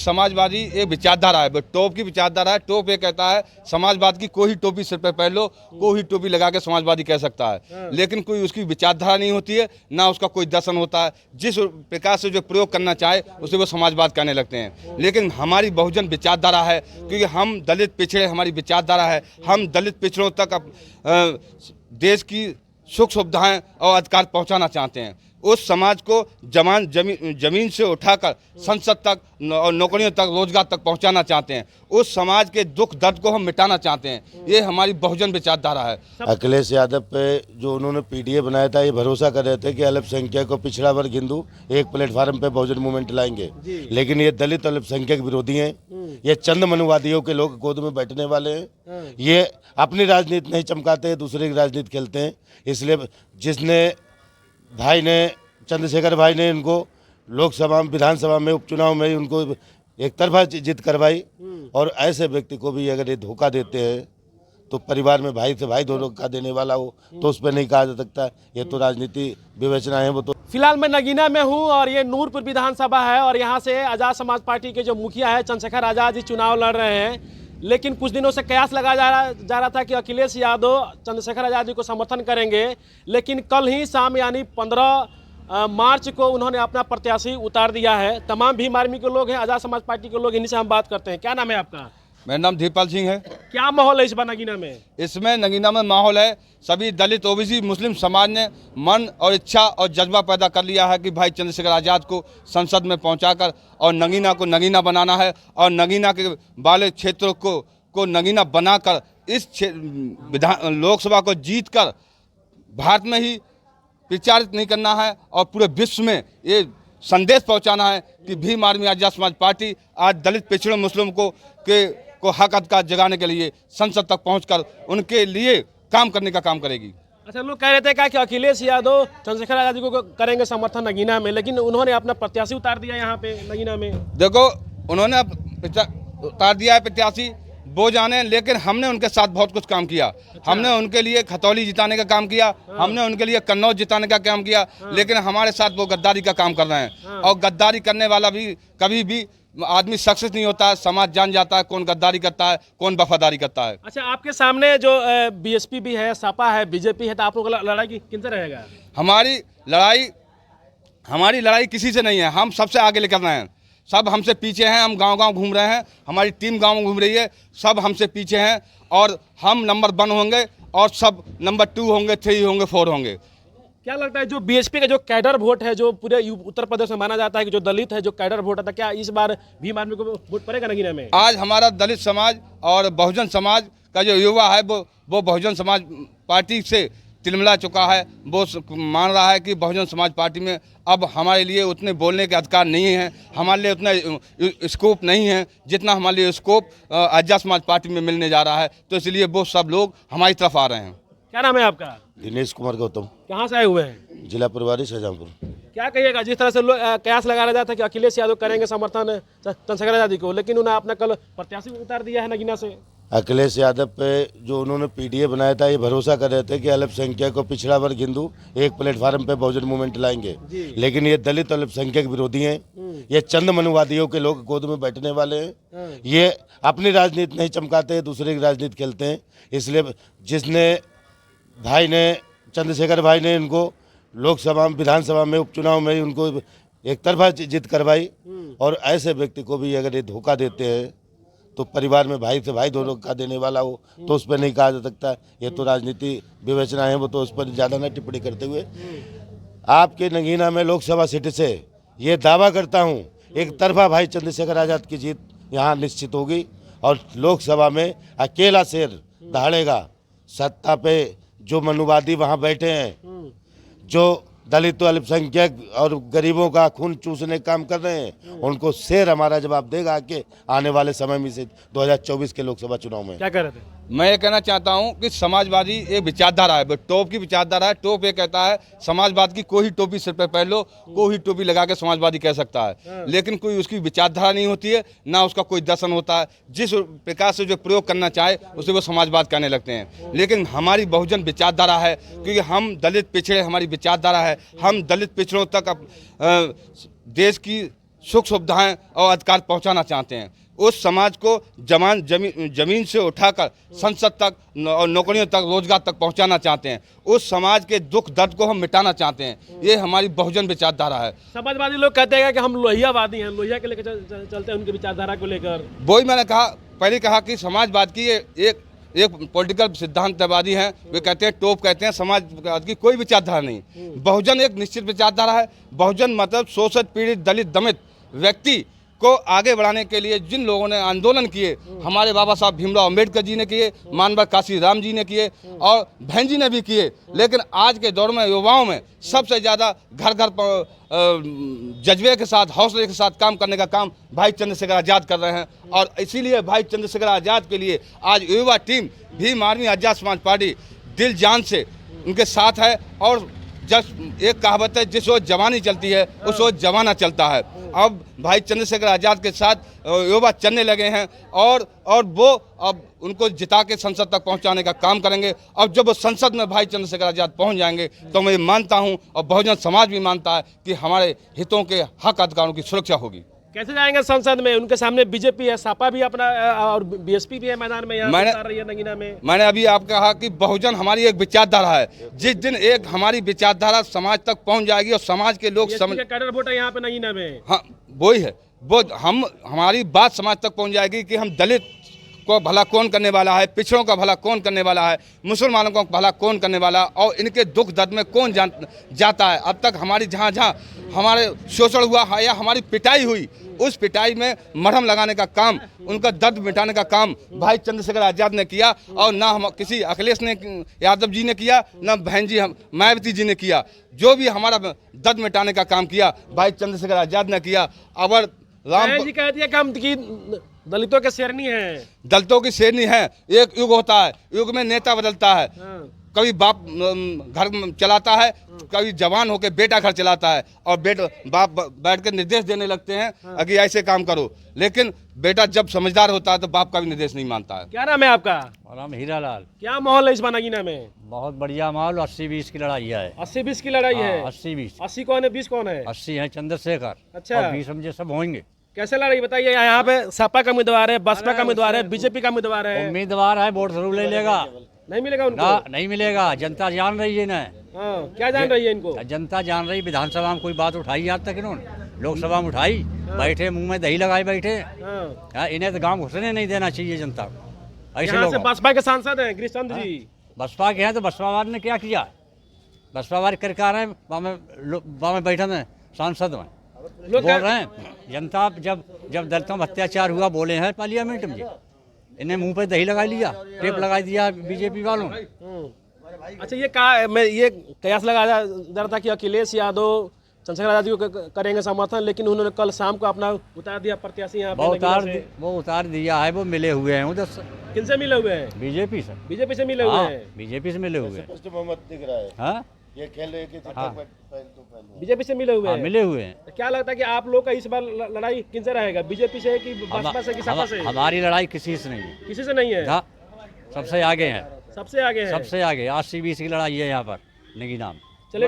समाजवादी एक विचारधारा है, टॉप की विचारधारा है। टॉप ये कहता है समाजवाद की कोई टोपी सिर पे पहन लो, कोई टोपी लगा के समाजवादी कह सकता है, लेकिन कोई उसकी विचारधारा नहीं होती है, ना उसका कोई दर्शन होता है। जिस प्रकार से जो प्रयोग करना चाहे उसे वो समाजवाद कहने लगते हैं। लेकिन हमारी बहुजन विचारधारा है, क्योंकि हम दलित पिछड़े, हमारी विचारधारा है, हम दलित पिछड़ों तक देश की सुख सुविधाएं और अधिकार पहुंचाना चाहते हैं। उस समाज को जमीन से उठाकर संसद तक और नौकरियों तक, रोजगार तक पहुंचाना चाहते हैं। उस समाज के दुख दर्द को हम मिटाना चाहते हैं। ये हमारी बहुजन विचारधारा है। अखिलेश यादव पे जो उन्होंने पीडीए बनाया था, ये भरोसा कर रहे थे कि अल्पसंख्यक और पिछड़ा वर्ग हिंदू एक प्लेटफार्म पे बहुजन मूवमेंट लाएंगे, लेकिन ये दलित अल्पसंख्यक विरोधी हैं। ये चंद मनुवादियों के लोग गोद में बैठने वाले हैं। ये अपनी राजनीति नहीं चमकाते, दूसरे की राजनीति खेलते हैं। इसलिए जिसने भाई ने, चंद्रशेखर भाई ने इनको लोकसभा में, विधानसभा में, उपचुनाव में उनको एक तरफा जीत करवाई, और ऐसे व्यक्ति को भी अगर ये धोखा देते हैं तो परिवार में भाई से भाई दोनों का देने वाला हो तो उस पर नहीं कहा जा सकता। ये तो राजनीति विवेचना है। वो तो फिलहाल मैं नगीना में हूं और ये नूरपुर विधानसभा है और यहाँ से आज़ाद समाज पार्टी के जो मुखिया है चंद्रशेखर आज़ाद जी चुनाव लड़ रहे हैं। लेकिन कुछ दिनों से कयास लगाया जा रहा था कि अखिलेश यादव चंद्रशेखर आज़ाद जी को समर्थन करेंगे, लेकिन कल ही शाम यानी 15 मार्च को उन्होंने अपना प्रत्याशी उतार दिया है। तमाम भीम आर्मी के लोग हैं, आज़ाद समाज पार्टी के लोग, इन्हीं से हम बात करते हैं। क्या नाम है आपका? मेरा नाम धीरपाल सिंह है। क्या माहौल है इस बार नगीना में? इसमें नगीना में माहौल है, सभी दलित, ओबीसी, मुस्लिम समाज ने मन और इच्छा और जज्बा पैदा कर लिया है कि भाई चंद्रशेखर आज़ाद को संसद में पहुंचाकर और नगीना को नगीना बनाना है, और नगीना के वाले क्षेत्रों को नगीना बनाकर इस लोकसभा को जीतकर भारत में ही प्रचारित नहीं करना है और पूरे विश्व में ये संदेश पहुंचाना है कि भीम आर्मी आज़ाद समाज पार्टी आज दलित, पिछड़ों, मुस्लिम को हक अधिकार जगाने के लिए संसद तक पहुंचकर उनके लिए काम करने का काम करेगी। अच्छा, लोग कह रहे थे क्या कि अखिलेश यादव चंद्रशेखर आज़ाद जी को करेंगे समर्थन नगीना में, लेकिन उन्होंने अपना प्रत्याशी उतार दिया यहाँ पे नगीना में। देखो, उन्होंने उतार दिया है प्रत्याशी, वो जाने, लेकिन हमने उनके साथ बहुत कुछ काम किया। हमने उनके लिए खतौली जिताने का काम किया, हमने उनके लिए कन्नौज जिताने का काम किया, लेकिन हमारे साथ वो गद्दारी का काम कर रहे हैं। और गद्दारी करने वाला भी कभी भी आदमी सक्सेस नहीं होता है। समाज जान जाता है कौन गद्दारी करता है, कौन वफादारी करता है। अच्छा, आपके सामने जो बीएसपी भी है, सपा है, बीजेपी है, तो आप लोगों का लड़ाई किनसे रहेगा? हमारी लड़ाई किसी से नहीं है। हम सबसे आगे लेकर रहे हैं, सब हमसे पीछे हैं। हम गांव-गांव घूम रहे हैं, हमारी टीम गांव में घूम रही है, सब हमसे पीछे हैं, और हम नंबर 1 होंगे और सब नंबर 2 होंगे, 3 होंगे, 4 होंगे। क्या लगता है जो बीएसपी का जो कैडर वोट है, जो पूरे उत्तर प्रदेश में माना जाता है कि जो दलित है, जो कैडर वोट आता है, क्या इस बार भीम आर्मी को वोट पड़ेगा नगीना में? आज हमारा दलित समाज और बहुजन समाज का जो युवा है वो बहुजन समाज पार्टी से तिलमिला चुका है। वो मान रहा है कि बहुजन समाज पार्टी में अब हमारे लिए उतने बोलने के अधिकार नहीं है, हमारे लिए उतना स्कोप नहीं है जितना हमारे लिए स्कोप आज़ाद समाज पार्टी में मिलने जा रहा है। तो इसलिए वो सब लोग हमारी तरफ आ रहे हैं। क्या नाम है आपका? दिनेश कुमार गौतम। कहाँ से आए हुए हैं? जिला प्रभारी शाहजहाँपुर। क्या कहिएगा, जिस तरह से कयास लगा रहा था कि अखिलेश यादव करेंगे समर्थन चंद्रशेखर आज़ाद जी को, लेकिन उन्हें अपना कल प्रत्याशी उतार दिया है नगीना से? अखिलेश यादव पे जो उन्होंने पीडीए बनाया था, ये भरोसा कर रहे थे कि अल्पसंख्यक और पिछड़ा वर्ग हिंदू एक प्लेटफार्म पे बहुजन मूवमेंट लाएंगे, लेकिन ये दलित अल्पसंख्यक विरोधी हैं। ये चंद मनुवादियों के लोग गोद में बैठने वाले हैं। ये अपनी राजनीति नहीं चमकाते, दूसरे की राजनीति खेलते हैं। इसलिए जिसने भाई ने, चंद्रशेखर भाई ने इनको लोकसभा में, विधानसभा में, उपचुनाव में उनको एक तरफा जीत करवाई, और ऐसे व्यक्ति को भी अगर ये धोखा देते हैं तो परिवार में भाई से भाई दोनों का देने वाला हो तो उस पर नहीं कहा जा सकता। ये तो राजनीति विवेचना है। वो तो उस पर ज़्यादा न टिप्पणी करते हुए, आपके नगीना में लोकसभा सीट से ये दावा करता हूँ एक तरफा भाई चंद्रशेखर आज़ाद की जीत यहाँ निश्चित होगी, और लोकसभा में अकेला शेर दहाड़ेगा। सत्ता पे जो मनुवादी वहाँ बैठे हैं, जो दलित, अल्पसंख्यक और गरीबों का खून चूसने काम कर रहे हैं, उनको शेर हमारा जवाब देगा कि आने वाले समय में से 2024 के लोकसभा चुनाव में। क्या कह रहे थे? मैं ये कहना चाहता हूँ कि समाजवादी एक विचारधारा है, टॉप की विचारधारा है। टॉप ये कहता है समाजवाद की कोई टोपी सिर पे पहन लो, कोई टोपी लगा के समाजवादी कह सकता है, लेकिन कोई उसकी विचारधारा नहीं होती है, ना उसका कोई दर्शन होता है। जिस प्रकार से जो प्रयोग करना चाहे उसे वो समाजवाद कहने लगते हैं। लेकिन हमारी बहुजन विचारधारा है, क्योंकि हम दलित पिछड़े, हमारी विचारधारा है, हम दलित पिछड़ों तक देश की सुख सुविधाएं और अधिकार पहुंचाना चाहते हैं। उस समाज को जमीन से उठाकर संसद तक और नौकरियों तक, रोजगार तक पहुंचाना चाहते हैं। उस समाज के दुख दर्द को हम मिटाना चाहते हैं। ये हमारी बहुजन विचारधारा है। समाजवादी लोग कहते हैं कि हम लोहियावादी हैं, लोहिया के लेकर चलते हैं उनकी विचारधारा को लेकर। वही मैंने पहले कहा कि समाजवाद की एक पॉलिटिकल सिद्धांतवादी हैं, वे कहते हैं टोप कहते हैं, समाजवाद की कोई विचारधारा नहीं। बहुजन एक निश्चित विचारधारा है। बहुजन मतलब शोषित, पीड़ित, दलित, दमित व्यक्ति को आगे बढ़ाने के लिए जिन लोगों ने आंदोलन किए, हमारे बाबा साहब भीमराव अम्बेडकर जी ने किए, मानव काशी राम जी ने किए और बहन जी ने भी किए। लेकिन आज के दौर में युवाओं में सबसे ज़्यादा घर घर जज्बे के साथ, हौसले के साथ काम करने का काम भाई चंद्रशेखर आज़ाद कर रहे हैं। और इसीलिए भाई चंद्रशेखर आज़ाद के लिए आज युवा टीम भीम आर्मी आज़ाद समाज पार्टी दिल जान से उनके साथ है। और जब एक कहावत है, जिस ओर जवानी चलती है उस ओर जमाना चलता है। अब भाई चंद्रशेखर आज़ाद के साथ युवा चलने लगे हैं और वो अब उनको जिता के संसद तक पहुंचाने का काम करेंगे। अब जब वो संसद में भाई चंद्रशेखर आज़ाद पहुंच जाएंगे तो मैं मानता हूं और बहुजन समाज भी मानता है कि हमारे हितों के हक अधिकारों की सुरक्षा होगी। कैसे जाएंगे संसद में? उनके सामने बीजेपी है, सपा भी अपना और बीएसपी भी है मैदान में, यहाँ उतार रही है नगीना में। मैंने अभी आपको कहा कि बहुजन हमारी एक विचारधारा है। जिस दिन एक हमारी विचारधारा समाज तक पहुंच जाएगी और समाज के लोग समझ, कैडर वोट है यहाँ पे नगीना में। हाँ वही है, वो हमारी बात समाज तक पहुंच जाएगी कि हम दलित को भला कौन करने वाला है, पिछड़ों का भला कौन करने वाला है, मुसलमानों का भला कौन करने वाला है और इनके दुख दर्द में कौन जाता है। अब तक हमारी जहाँ हमारे शोषण हुआ है या हमारी पिटाई हुई, उस पिटाई में मरहम लगाने का काम, उनका दर्द मिटाने का काम भाई चंद्रशेखर आज़ाद ने किया। और ना हम किसी अखिलेश यादव जी ने किया, ना बहन जी मायावती जी ने किया। जो भी हमारा दर्द मिटाने का काम किया भाई चंद्रशेखर आज़ाद ने किया। अगर राम जी कहती है कि हम दलितों के शेरनी है, दलितों की शेरनी है। एक युग होता है, युग में नेता बदलता है। कभी बाप घर चलाता है, कभी जवान होकर बेटा घर चलाता है और बाप बैठ कर निर्देश देने लगते हैं कि ऐसे काम करो। लेकिन बेटा जब समझदार होता है तो बाप का भी निर्देश नहीं मानता है। क्या नाम है आपका? मेरा नाम हीरा लाल। क्या माहौल है इस बार नगीना में? बहुत बढ़िया माहौल। 80-20 की लड़ाई है। 80-20 की लड़ाई है। 80-20। 80 कौन है, 20 कौन है? 80 है चंद्रशेखर। अच्छा। और 20 समझे सब होंगे। कैसे लड़ाई बताइए? यहाँ पे सपा का उम्मीदवार है, बसपा का उम्मीदवार है, बीजेपी का उम्मीदवार है। उम्मीदवार है, वोट जरूर ले लेगा। नहीं मिलेगा उनको? ना, नहीं मिलेगा। जनता जान रही है ना। क्या जान रही है इनको? जनता जान रही। विधानसभा में कोई बात उठाई आज तक इन्होंने? लोकसभा में उठाई? बैठे मुंह में दही लगाए बैठे। इन्हें तो गाँव घुसने नहीं देना चाहिए जनता को। ऐसे लोग बसपा के सांसद हैं गिरीश जी। बसपा के हैं तो बसपावाद ने क्या किया? बसपावाद करके आ रहे हैं, वहाँ बैठे हैं सांसद में बोल रहे हैं। जनता जब दलितों पर अत्याचार हुआ बोले हैं पार्लियामेंट में, इन्हें मुंह पे दही लगा लिया, टेप लगा दिया बीजेपी वालों ने। अच्छा, ये कयास लगाया जा रहा था कि अखिलेश यादव चंद्रशेखर आज़ाद जी को करेंगे समर्थन, लेकिन उन्होंने कल शाम को अपना उतार दिया प्रत्याशी यहाँ पे। वो उतार दिया है। वो मिले हुए हैं उधर से। किनसे मिले हुए हैं? बीजेपी से। बीजेपी से मिले हुए हैं। बीजेपी से मिले हुए हैं। ये खेल बीजेपी से मिले हुए हैं। मिले हुए हैं। तो क्या लगता है कि आप लोग का इस बार लड़ाई किनसे रहेगा? बीजेपी से कि बसपा से कि सपा से? हमारी लड़ाई किसी से नहीं है। किसी से नहीं है? सबसे आगे है। सबसे आगे है। सबसे आगे 80-20 की लड़ाई है यहाँ पर नगीना में।